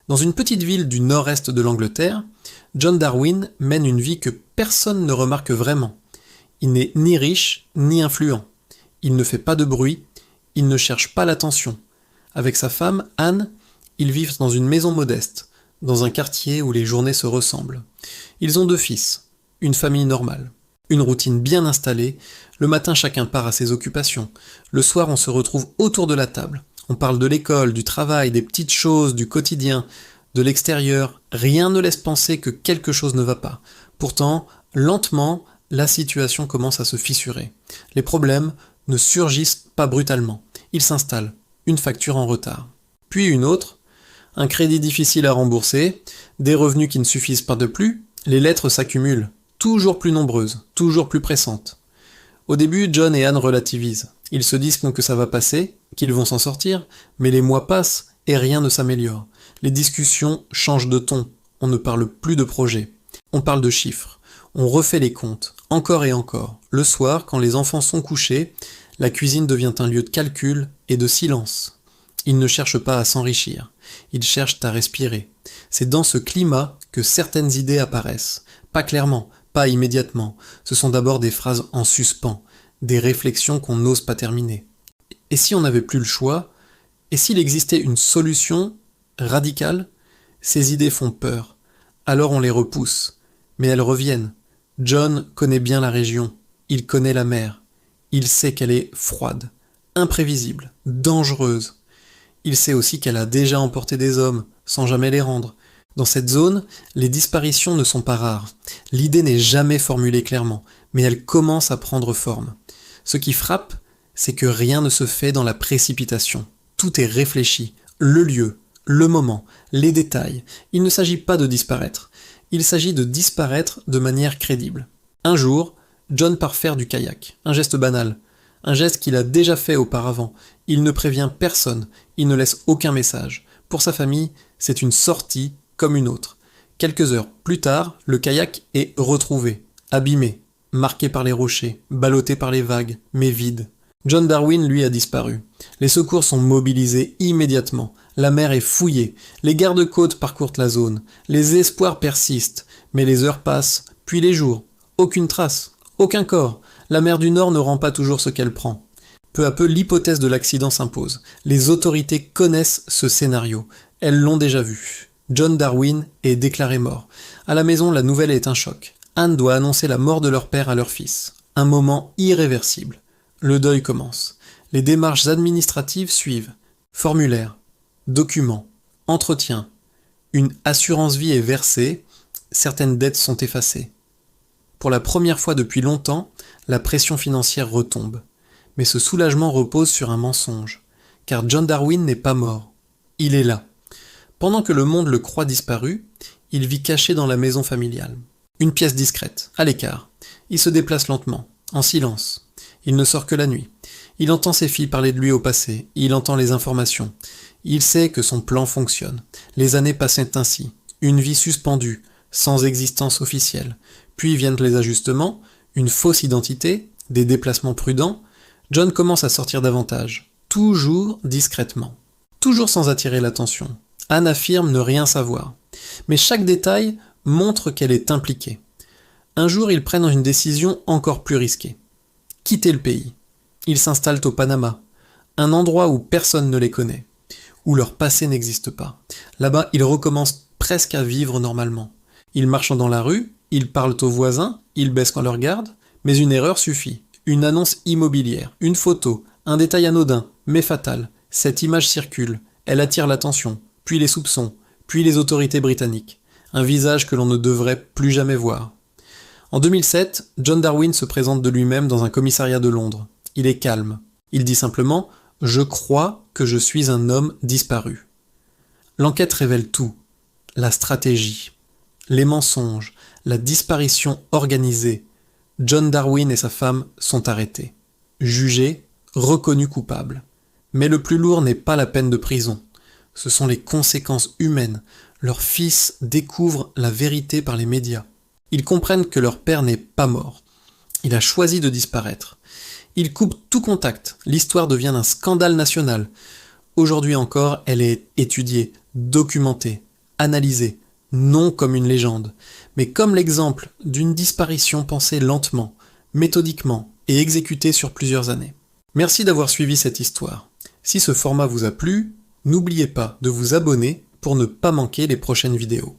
Dans une petite ville du nord-est de l'Angleterre, John Darwin mène une vie que personne ne remarque vraiment. Il n'est ni riche ni influent. Il ne fait pas de bruit, il ne cherche pas l'attention. Avec sa femme, Anne, ils vivent dans une maison modeste, dans un quartier où les journées se ressemblent. Ils ont 2 fils, une famille normale. Une routine bien installée, le matin chacun part à ses occupations. Le soir on se retrouve autour de la table. On parle de l'école, du travail, des petites choses, du quotidien, de l'extérieur. Rien ne laisse penser que quelque chose ne va pas. Pourtant, lentement, la situation commence à se fissurer. Les problèmes ne surgissent pas brutalement. Ils s'installent. Une facture en retard. Puis une autre, un crédit difficile à rembourser, des revenus qui ne suffisent pas de plus, les lettres s'accumulent, toujours plus nombreuses, toujours plus pressantes. Au début, John et Anne relativisent. Ils se disent que ça va passer, qu'ils vont s'en sortir, mais les mois passent et rien ne s'améliore. Les discussions changent de ton, on ne parle plus de projet. On parle de chiffres, on refait les comptes, encore et encore. Le soir, quand les enfants sont couchés, la cuisine devient un lieu de calcul et de silence. Ils ne cherchent pas à s'enrichir, ils cherchent à respirer. C'est dans ce climat que certaines idées apparaissent. Pas clairement, pas immédiatement. Ce sont d'abord des phrases en suspens, des réflexions qu'on n'ose pas terminer. Et si on n'avait plus le choix? Et s'il existait une solution radicale? Ces idées font peur. Alors on les repousse. Mais elles reviennent. John connaît bien la région. Il connaît la mer. Il sait qu'elle est froide, imprévisible, dangereuse. Il sait aussi qu'elle a déjà emporté des hommes, sans jamais les rendre. Dans cette zone, les disparitions ne sont pas rares. L'idée n'est jamais formulée clairement, mais elle commence à prendre forme. Ce qui frappe, c'est que rien ne se fait dans la précipitation. Tout est réfléchi, le lieu, le moment, les détails. Il ne s'agit pas de disparaître. Il s'agit de disparaître de manière crédible. Un jour, John part faire du kayak, un geste banal, un geste qu'il a déjà fait auparavant. Il ne prévient personne, il ne laisse aucun message. Pour sa famille, c'est une sortie comme une autre. Quelques heures plus tard, le kayak est retrouvé, abîmé, marqué par les rochers, ballotté par les vagues, mais vide. John Darwin, lui, a disparu. Les secours sont mobilisés immédiatement. La mer est fouillée. Les gardes-côtes parcourent la zone. Les espoirs persistent. Mais les heures passent, puis les jours. Aucune trace, aucun corps. La mer du Nord ne rend pas toujours ce qu'elle prend. Peu à peu, l'hypothèse de l'accident s'impose. Les autorités connaissent ce scénario. Elles l'ont déjà vu. John Darwin est déclaré mort. À la maison, la nouvelle est un choc. Anne doit annoncer la mort de leur père à leur fils. Un moment irréversible. Le deuil commence. Les démarches administratives suivent. Formulaire, documents, entretien. Une assurance vie est versée, certaines dettes sont effacées. Pour la première fois depuis longtemps, la pression financière retombe. Mais ce soulagement repose sur un mensonge. Car John Darwin n'est pas mort. Il est là. Pendant que le monde le croit disparu, il vit caché dans la maison familiale. Une pièce discrète, à l'écart. Il se déplace lentement, en silence. Il ne sort que la nuit. Il entend ses filles parler de lui au passé. Il entend les informations. Il sait que son plan fonctionne. Les années passaient ainsi. Une vie suspendue, sans existence officielle. Puis viennent les ajustements, une fausse identité, des déplacements prudents. John commence à sortir davantage. Toujours discrètement. Toujours sans attirer l'attention. Anne affirme ne rien savoir. Mais chaque détail montre qu'elle est impliquée. Un jour, ils prennent une décision encore plus risquée. Quitter le pays. Ils s'installent au Panama, un endroit où personne ne les connaît, où leur passé n'existe pas. Là-bas, ils recommencent presque à vivre normalement. Ils marchent dans la rue, ils parlent aux voisins, ils baissent quand leur garde, mais une erreur suffit. Une annonce immobilière, une photo, un détail anodin, mais fatal. Cette image circule, elle attire l'attention, puis les soupçons, puis les autorités britanniques. Un visage que l'on ne devrait plus jamais voir. En 2007, John Darwin se présente de lui-même dans un commissariat de Londres. Il est calme. Il dit simplement « Je crois que je suis un homme disparu ». L'enquête révèle tout. La stratégie, les mensonges, la disparition organisée. John Darwin et sa femme sont arrêtés. Jugés, reconnus coupables. Mais le plus lourd n'est pas la peine de prison. Ce sont les conséquences humaines. Leur fils découvre la vérité par les médias. Ils comprennent que leur père n'est pas mort. Il a choisi de disparaître. Ils coupent tout contact. L'histoire devient un scandale national. Aujourd'hui encore, elle est étudiée, documentée. analysée, non comme une légende, mais comme l'exemple d'une disparition pensée lentement, méthodiquement et exécutée sur plusieurs années. Merci d'avoir suivi cette histoire. Si ce format vous a plu, n'oubliez pas de vous abonner pour ne pas manquer les prochaines vidéos.